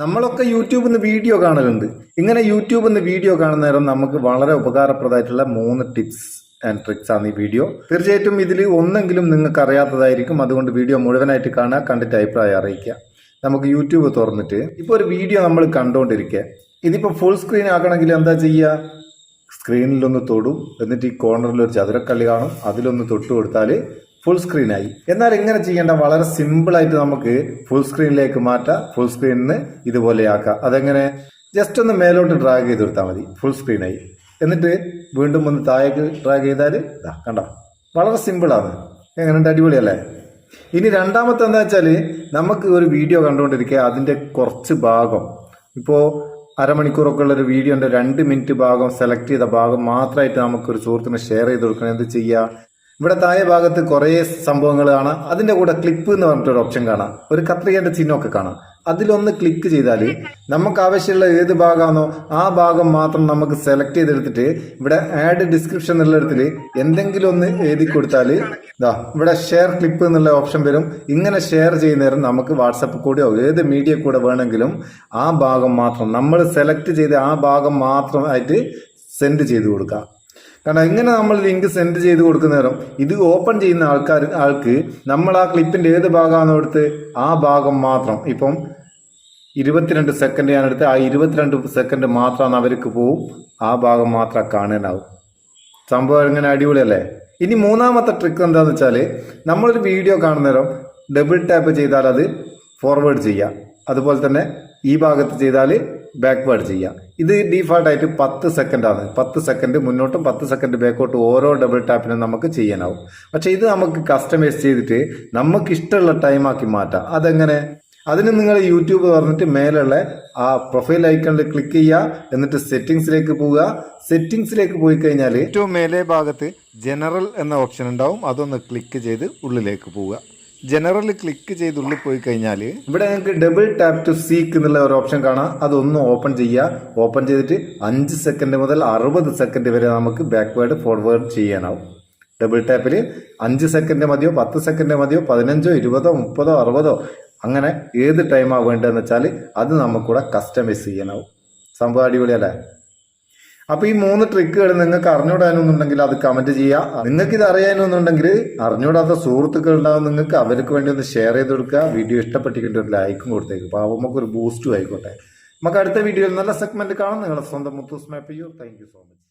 നമ്മളൊക്കെ യൂട്യൂബിൽ നിന്ന് വീഡിയോ കാണലുണ്ട്. ഇങ്ങനെ യൂട്യൂബിൽ നിന്ന് വീഡിയോ കാണുന്ന നേരം നമുക്ക് വളരെ ഉപകാരപ്രദമായിട്ടുള്ള 3 ടിപ്സ് ആൻഡ് ട്രിക്സ് ആണ് ഈ വീഡിയോ. തീർച്ചയായിട്ടും ഇതിൽ ഒന്നെങ്കിലും നിങ്ങൾക്ക് അറിയാത്തതായിരിക്കും. അതുകൊണ്ട് വീഡിയോ മുഴുവനായിട്ട് കാണുക, കണ്ടിട്ട് അഭിപ്രായം അറിയിക്കുക. നമുക്ക് യൂട്യൂബ് തുറന്നിട്ട് ഇപ്പോൾ ഒരു വീഡിയോ നമ്മൾ കണ്ടുകൊണ്ടിരിക്കുക. ഇതിപ്പോൾ ഫുൾ സ്ക്രീൻ ആക്കണമെങ്കിൽ എന്താ ചെയ്യുക? സ്ക്രീനിലൊന്ന് തൊടും, എന്നിട്ട് ഈ കോർണറിൽ ഒരു ചതുരക്കള്ളി കാണും, അതിലൊന്ന് തൊട്ട് കൊടുത്താൽ ഫുൾ സ്ക്രീനായി. എന്നാൽ ഇങ്ങനെ ചെയ്യേണ്ട വളരെ സിമ്പിളായിട്ട് നമുക്ക് ഫുൾ സ്ക്രീനിലേക്ക് മാറ്റാം. ഫുൾ സ്ക്രീനിന് ഇതുപോലെയാക്കാം. അതെങ്ങനെ? ജസ്റ്റ് ഒന്ന് മേലോട്ട് ഡ്രാഗ് ചെയ്ത് കൊടുത്താൽ മതി, ഫുൾ സ്ക്രീനായി. എന്നിട്ട് വീണ്ടും ഒന്ന് താഴേക്ക് ഡ്രാഗ് ചെയ്താൽ കണ്ട, വളരെ സിമ്പിളാണ്. എങ്ങനെയുണ്ട്? അടിപൊളിയല്ലേ? ഇനി രണ്ടാമത്തെ എന്താ വെച്ചാൽ, നമുക്ക് ഒരു വീഡിയോ കണ്ടുകൊണ്ടിരിക്കുക, അതിൻ്റെ കുറച്ച് ഭാഗം, ഇപ്പോൾ അരമണിക്കൂറൊക്കെ ഉള്ളൊരു വീഡിയോൻ്റെ 2 മിനിറ്റ് ഭാഗം സെലക്ട് ചെയ്ത ഭാഗം മാത്രമായിട്ട് നമുക്കൊരു സുഹൃത്തിന് ഷെയർ ചെയ്ത് കൊടുക്കണം. എന്ത് ചെയ്യുക? ഇവിടെ താഴെ ഭാഗത്ത് കുറേ സംഭവങ്ങൾ കാണാം. അതിൻ്റെ കൂടെ ക്ലിപ്പ് എന്ന് പറഞ്ഞിട്ടൊരു ഓപ്ഷൻ കാണാം, ഒരു കത്രികേൻ്റെ ചിഹ്നമൊക്കെ കാണാം. അതിലൊന്ന് ക്ലിക്ക് ചെയ്താൽ നമുക്ക് ആവശ്യമുള്ള ഏത് ഭാഗമാണോ ആ ഭാഗം മാത്രം നമുക്ക് സെലക്ട് ചെയ്തെടുത്തിട്ട് ഇവിടെ ആഡ് ഡിസ്ക്രിപ്ഷൻ എന്നുള്ള ഇടത്തിൽ എന്തെങ്കിലും ഒന്ന് എഴുതി കൊടുത്താൽ ഇവിടെ ഷെയർ ക്ലിപ്പ് എന്നുള്ള ഓപ്ഷൻ വരും. ഇങ്ങനെ ഷെയർ ചെയ്യുന്നേരം നമുക്ക് വാട്സപ്പ് കൂടെയോ ഏത് മീഡിയ കൂടെ വേണമെങ്കിലും ആ ഭാഗം മാത്രം നമ്മൾ സെലക്ട് ചെയ്ത് ആ ഭാഗം മാത്രമായിട്ട് സെൻഡ് ചെയ്ത് കൊടുക്കാം. കാരണം ഇങ്ങനെ നമ്മൾ ലിങ്ക് സെൻഡ് ചെയ്ത് കൊടുക്കുന്നേരം ഇത് ഓപ്പൺ ചെയ്യുന്ന ആൾക്ക് നമ്മൾ ആ ക്ലിപ്പിന്റെ ഏത് ഭാഗമാണോ എടുത്ത് ആ ഭാഗം മാത്രം, ഇപ്പം 22 സെക്കൻഡ് ഞാൻ എടുത്ത് ആ 22 സെക്കൻഡ് മാത്രമാണ് അവർക്ക് പോവും, ആ ഭാഗം മാത്രം കാണാനാവും. സംഭവം ഇങ്ങനെ അടിപൊളിയല്ലേ? ഇനി മൂന്നാമത്തെ ട്രിക്ക് എന്താന്ന് വെച്ചാൽ, നമ്മളൊരു വീഡിയോ കാണുന്നേരം ഡബിൾ ടാപ്പ് ചെയ്താൽ അത് ഫോർവേഡ് ചെയ്യാം, അതുപോലെ തന്നെ ഈ ഭാഗത്ത് ചെയ്താൽ ബാക്ക്വേർഡ് ചെയ്യാം. ഇത് ഡീഫാൾട്ടായിട്ട് 10 സെക്കൻഡാണ്. 10 സെക്കൻഡ് മുന്നോട്ടും 10 സെക്കൻഡ് ബാക്കോട്ടും ഓരോ ഡബിൾ ടാപ്പിനും നമുക്ക് ചെയ്യാനാവും. പക്ഷെ ഇത് നമുക്ക് കസ്റ്റമൈസ് ചെയ്തിട്ട് നമുക്ക് ഇഷ്ടമുള്ള ടൈമാക്കി മാറ്റാം. അതെങ്ങനെ? അതിന് നിങ്ങൾ യൂട്യൂബ് തുറന്നിട്ട് മേലുള്ള ആ പ്രൊഫൈൽ ഐക്കണിൽ ക്ലിക്ക് ചെയ്യുക, എന്നിട്ട് സെറ്റിംഗ്സിലേക്ക് പോവുക. സെറ്റിംഗ്സിലേക്ക് പോയി കഴിഞ്ഞാൽ ഏറ്റവും മേലെ ഭാഗത്ത് ജനറൽ എന്ന ഓപ്ഷൻ ഉണ്ടാവും, അതൊന്ന് ക്ലിക്ക് ചെയ്ത് ഉള്ളിലേക്ക് പോവുക. ജനറൽ ക്ലിക്ക് ചെയ്ത് ഉള്ളിൽ പോയി കഴിഞ്ഞാൽ ഇവിടെ നിങ്ങൾക്ക് ഡബിൾ ടാപ്പ് ടു സീക്ക് എന്നുള്ള ഒരു ഓപ്ഷൻ കാണാം. അതൊന്ന് ഓപ്പൺ ചെയ്യുക. ഓപ്പൺ ചെയ്തിട്ട് 5 സെക്കൻഡ് മുതൽ 60 സെക്കൻഡ് വരെ നമുക്ക് ബാക്ക്വേർഡ് ഫോർവേഡ് ചെയ്യാനാവും. ഡബിൾ ടാപ്പിൽ 5 സെക്കൻഡ് മതിയോ, 10 സെക്കൻഡ് മതിയോ, 15, 20, 30, 60, അങ്ങനെ ഏത് ടൈമാണ് വേണ്ടതെന്ന് വെച്ചാൽ അത് നമുക്കിവിടെ കസ്റ്റമൈസ് ചെയ്യാനാവും. സംഭവം അടിപൊളിയല്ലേ? അപ്പൊ ഈ 3 ട്രിക്കുകൾ നിങ്ങൾക്ക് അറിഞ്ഞൂടാനുണ്ടെങ്കിൽ അത് കമന്റ് ചെയ്യുക. നിങ്ങൾക്ക് ഇത് അറിയാനുണ്ടെങ്കിൽ അറിഞ്ഞൂടാത്ത സുഹൃത്തുക്കൾ ഉണ്ടാവും, നിങ്ങൾക്ക് അവർക്ക് വേണ്ടി ഒന്ന് ഷെയർ ചെയ്ത് കൊടുക്കുക. വീഡിയോ ഇഷ്ടപ്പെട്ടിട്ട് ഒരു ലൈക്കും കൊടുത്തേക്ക്, അപ്പോൾ നമുക്കൊരു ബൂസ്റ്റും ആയിക്കോട്ടെ. നമുക്ക് അടുത്ത വീഡിയോയിൽ നല്ല സെഗ്മെന്റ് കാണാം. നിങ്ങളുടെ സ്വന്തം Muthoos Meppayyur. Thank you so much.